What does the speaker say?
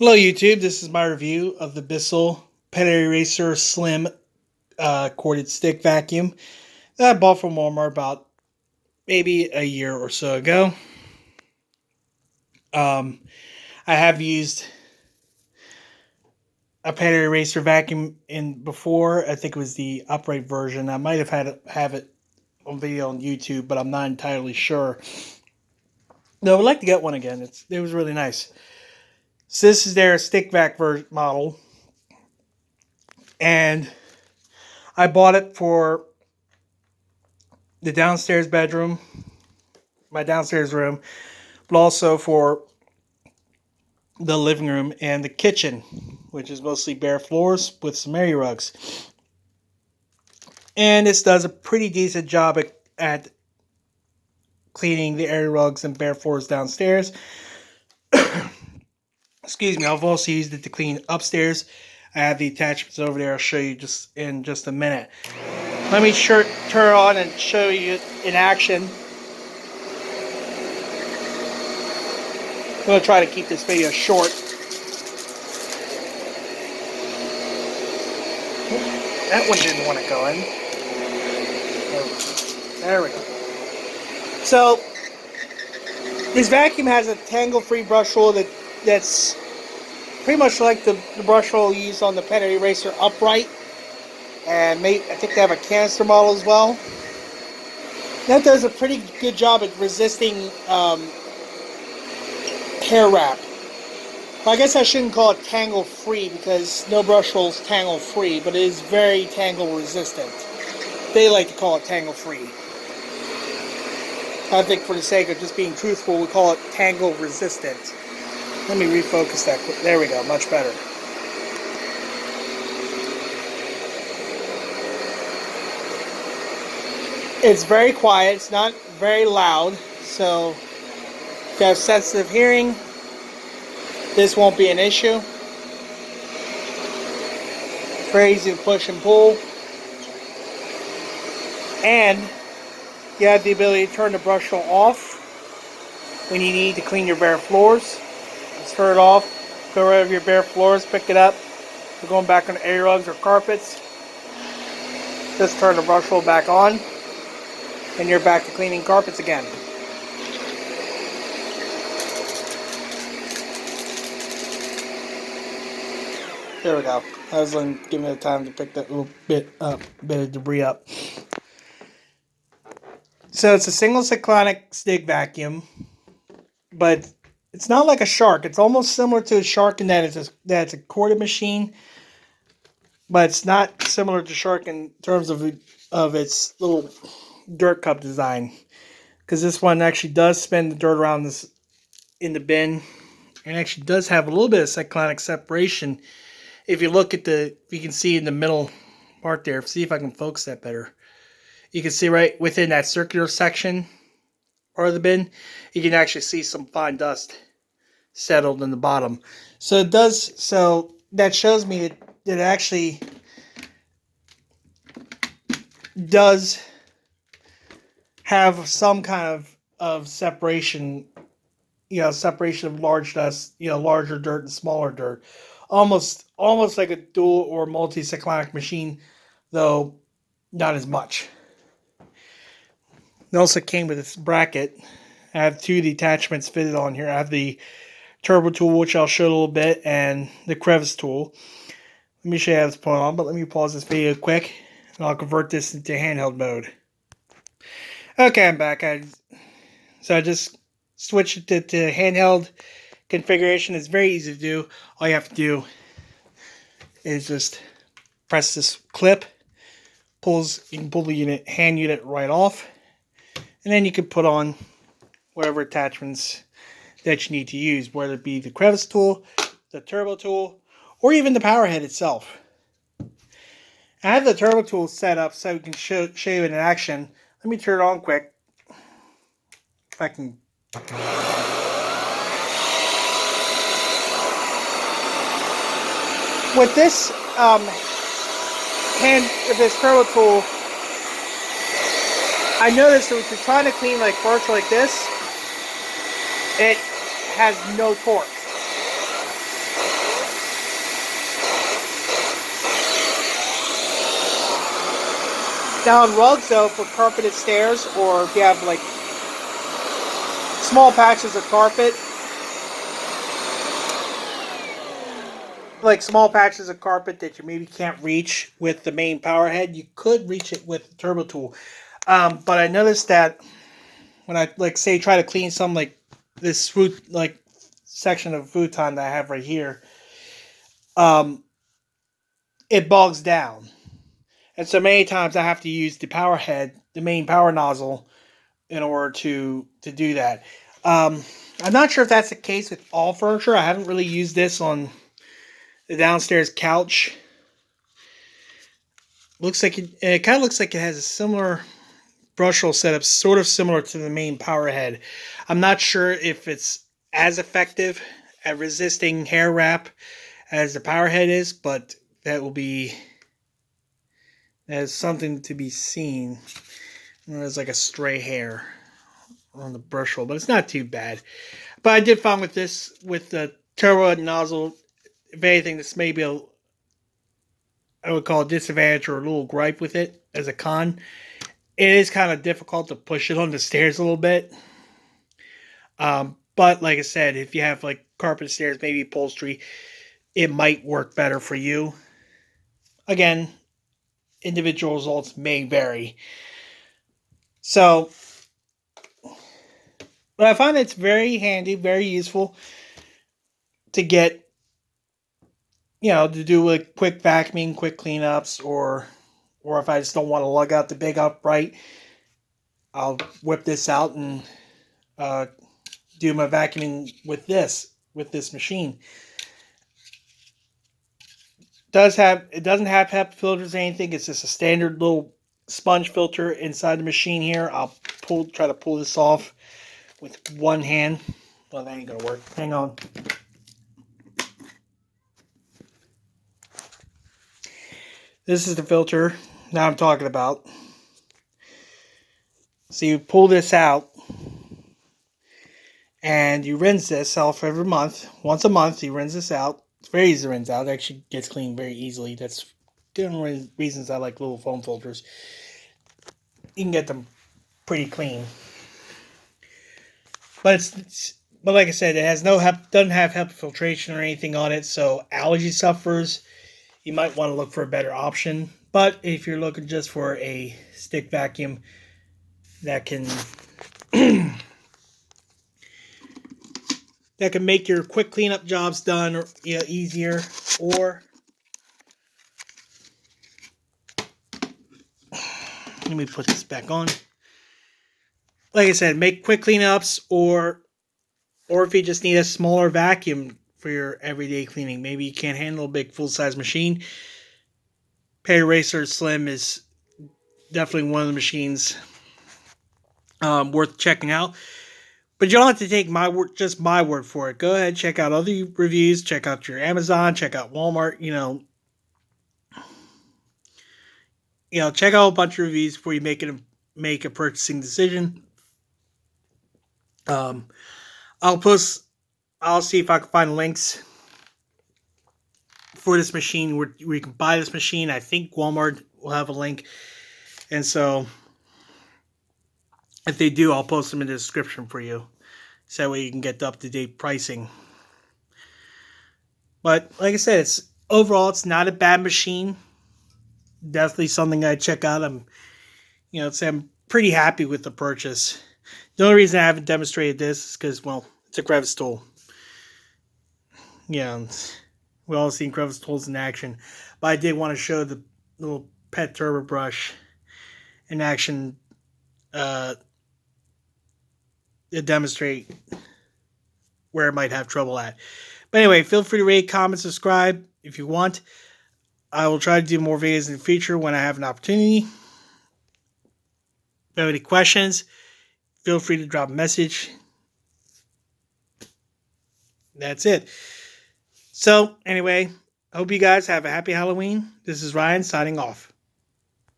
Hello YouTube, this is my review of the Bissell Pet Eraser Slim corded stick vacuum that I bought from Walmart about maybe a year or so ago. Um, I have used a pet eraser vacuum in before. I think it was the upright version. I might have it on video on YouTube, but I'm not entirely sure. No, I would like to get one again. It was really nice. So this is their stick vac model, and I bought it for the downstairs bedroom, my downstairs room, but also for the living room and the kitchen, which is mostly bare floors with some area rugs. And this does a pretty decent job at cleaning the area rugs and bare floors downstairs. Excuse me, I've also used it to clean upstairs. I have the attachments over there. I'll show you just in just a minute. Let me turn on and show you in action. I'm going to try to keep this video short. That one didn't want to go in. There we go. So, this vacuum has a tangle-free brush roll that's pretty much like the brush roll used on the pet eraser upright. And I think they have a canister model as well. That does a pretty good job at resisting hair wrap. Well, I guess I shouldn't call it tangle free because no brush roll is tangle free, but it is very tangle resistant. They like to call it tangle free. I think for the sake of just being truthful, we call it tangle resistant. Let me refocus that. There we go, much better. It's very quiet, it's not very loud, so if you have sensitive hearing, this won't be an issue. It's very easy to push and pull. And you have the ability to turn the brush roll off when you need to clean your bare floors. Just turn it off, go right over your bare floors, pick it up. If you're going back on area rugs or carpets, just turn the brush roll back on, and you're back to cleaning carpets again. There we go. I was giving it time to pick that little bit of debris up. So it's a single cyclonic stick vacuum, but it's not like a shark. It's almost similar to a shark in that it's a corded machine, but it's not similar to shark in terms of its little dirt cup design. Because this one actually does spin the dirt around this in the bin, and actually does have a little bit of cyclonic separation. If you look at you can see in the middle part there. See if I can focus that better. You can see right within that circular section part of the bin, you can actually see some fine dust settled in the bottom. So that shows me that it actually does have some kind of separation, separation of large dust, larger dirt and smaller dirt. Almost like a dual or multi-cyclonic machine, though not as much. It also came with this bracket. I have two of the attachments fitted on here. I have the turbo tool, which I'll show a little bit, and the crevice tool. Let me show you how this put on, but let me pause this video quick, and I'll convert this into handheld mode. Okay, I'm back. So I just switched it to handheld configuration. It's very easy to do. All you have to do is just press this clip. You can pull the hand unit right off. And then you can put on whatever attachments that you need to use, whether it be the crevice tool, the turbo tool, or even the power head itself. I have the turbo tool set up so we can show you in action. Let me turn it on quick. If I can. With this this turbo tool, I noticed that if you're trying to clean like furniture like this, it has no torque. Now on rugs though, for carpeted stairs, or if you have like small patches of carpet, that you maybe can't reach with the main power head, you could reach it with the turbo tool. But I noticed that when I say try to clean some this section of futon that I have right here, it bogs down, and so many times I have to use the power head, the main power nozzle, in order to do that. I'm not sure if that's the case with all furniture. I haven't really used this on the downstairs couch. It kind of looks like it has a similar brushel setup, sort of similar to the main power head. I'm not sure if it's as effective at resisting hair wrap as the power head is, but that is something to be seen. There's like a stray hair on the brushel, but it's not too bad. But I did find with the turbo nozzle, if anything, this may be I would call a disadvantage or a little gripe with it as a con. It is kind of difficult to push it on the stairs a little bit. But like I said, if you have like carpet stairs, maybe upholstery, it might work better for you. Again, individual results may vary. So, but I find it's very handy, very useful to get, to do like quick vacuuming, quick cleanups, or if I just don't want to lug out the big upright, I'll whip this out and do my vacuuming with this machine. It doesn't have HEPA filters or anything. It's just a standard little sponge filter inside the machine here. I'll try to pull this off with one hand. Well, that ain't gonna work. Hang on. This is the filter that I'm talking about. So you pull this out and you rinse this off every month. Once a month, you rinse this out. It's very easy to rinse out. It actually gets clean very easily. That's one of the reasons I like little foam filters. You can get them pretty clean. But like I said, it has doesn't have HEPA filtration or anything on it. So allergy sufferers, you might want to look for a better option. But if you're looking just for a stick vacuum that can make your quick cleanup jobs done easier, or let me put this back on. Like I said, make quick cleanups, or if you just need a smaller vacuum for your everyday cleaning. Maybe you can't handle a big full-size machine. Pet Eraser Slim is definitely one of the machines worth checking out. But you don't have to take just my word for it. Go ahead, check out other reviews. Check out your Amazon. Check out Walmart. Check out a bunch of reviews before you make a purchasing decision. I'll see if I can find links for this machine where you can buy this machine. I think Walmart will have a link. And so if they do, I'll post them in the description for you. So that way you can get the up-to-date pricing. But like I said, overall it's not a bad machine. Definitely something I'd check out. I'm pretty happy with the purchase. The only reason I haven't demonstrated this is because, it's a crevice tool. Yeah, we all seen crevice tools in action. But I did want to show the little pet turbo brush in action to demonstrate where it might have trouble at. But anyway, feel free to rate, comment, subscribe if you want. I will try to do more videos in the future when I have an opportunity. If you have any questions, feel free to drop a message. That's it. So, anyway, I hope you guys have a happy Halloween. This is Ryan signing off.